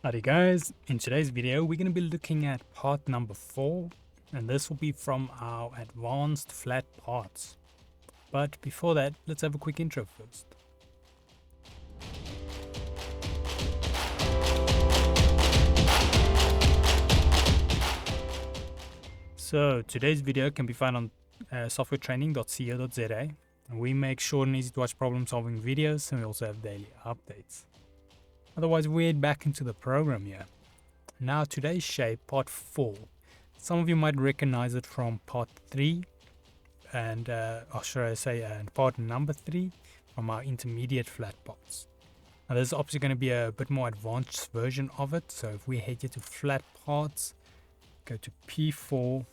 Howdy guys, in today's video we're going to be looking at part number 4, and this will be from our advanced flat parts. But before that, let's have a quick intro first. So today's video can be found on softwaretraining.co.za, and we make short and easy to watch problem solving videos, and we also have daily updates. Otherwise, we head back into the program here. Now today's shape, part 4. Some of you might recognize it from part 3 and part number 3 from our intermediate flat parts. Now this is obviously going to be a bit more advanced version of it. So if we head here to flat parts, go to P4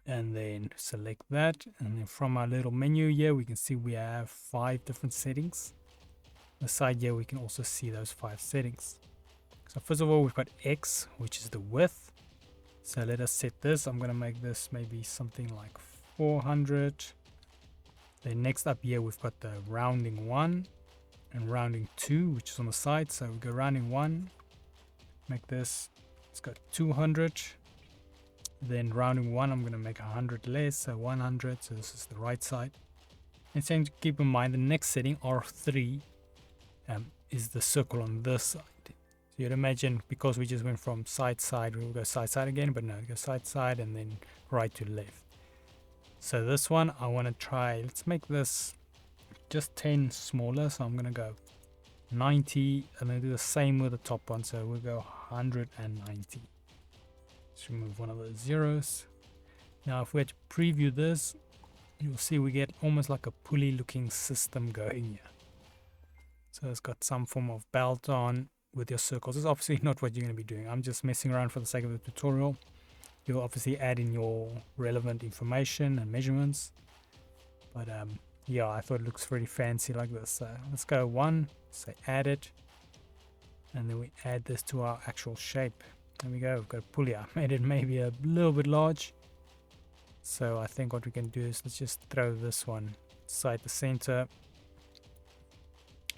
and then select that, and then from our little menu here we can see we have 5 different settings. On the side here we can also see those 5 settings. So first of all, we've got X, which is the width. So let us set this. I'm going to make this maybe something like 400. Then next up here, we've got the rounding 1 and rounding 2, which is on the side. So we go rounding 1, make this, let's go 200. Then rounding 1, I'm going to make 100 less, so 100. So this is the right side. And saying to keep in mind, the next setting, R3, is the circle on this side. So you'd imagine, because we just went from side to side, we'll go side to side again, but no, we go side to side and then right to left. So this one I want to try, let's make this just 10 smaller. So I'm going to go 90 and then do the same with the top one. So we'll go 190. Let's remove one of those zeros. Now if we had to preview this, you'll see we get almost like a pulley looking system going here. So it's got some form of belt on with your circles. It's obviously not what you're going to be doing. I'm just messing around for the sake of the tutorial. You'll obviously add in your relevant information and measurements. But yeah, I thought it looks pretty fancy like this. So let's go 1, say add it. And then we add this to our actual shape. There we go, we've got a pulley. I made it maybe a little bit large. So I think what we can do is let's just throw this one inside the center.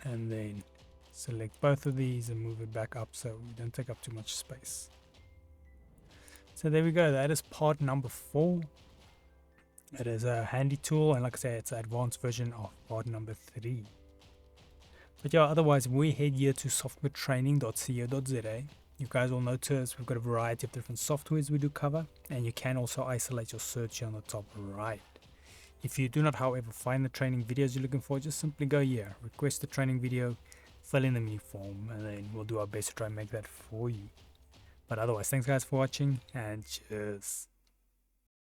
And then select both of these and move it back up so we don't take up too much space. So there we go, that is part number 4. It is a handy tool, and like I say, it's an advanced version of part number 3. But yeah, otherwise we head here to softwaretraining.co.za. You guys will notice we've got a variety of different softwares we do cover, and you can also isolate your search here on the top right. If you do not, however, find the training videos you're looking for, just simply go here, request the training video, fill in the mini form, and then we'll do our best to try and make that for you. But otherwise, thanks guys for watching, and cheers.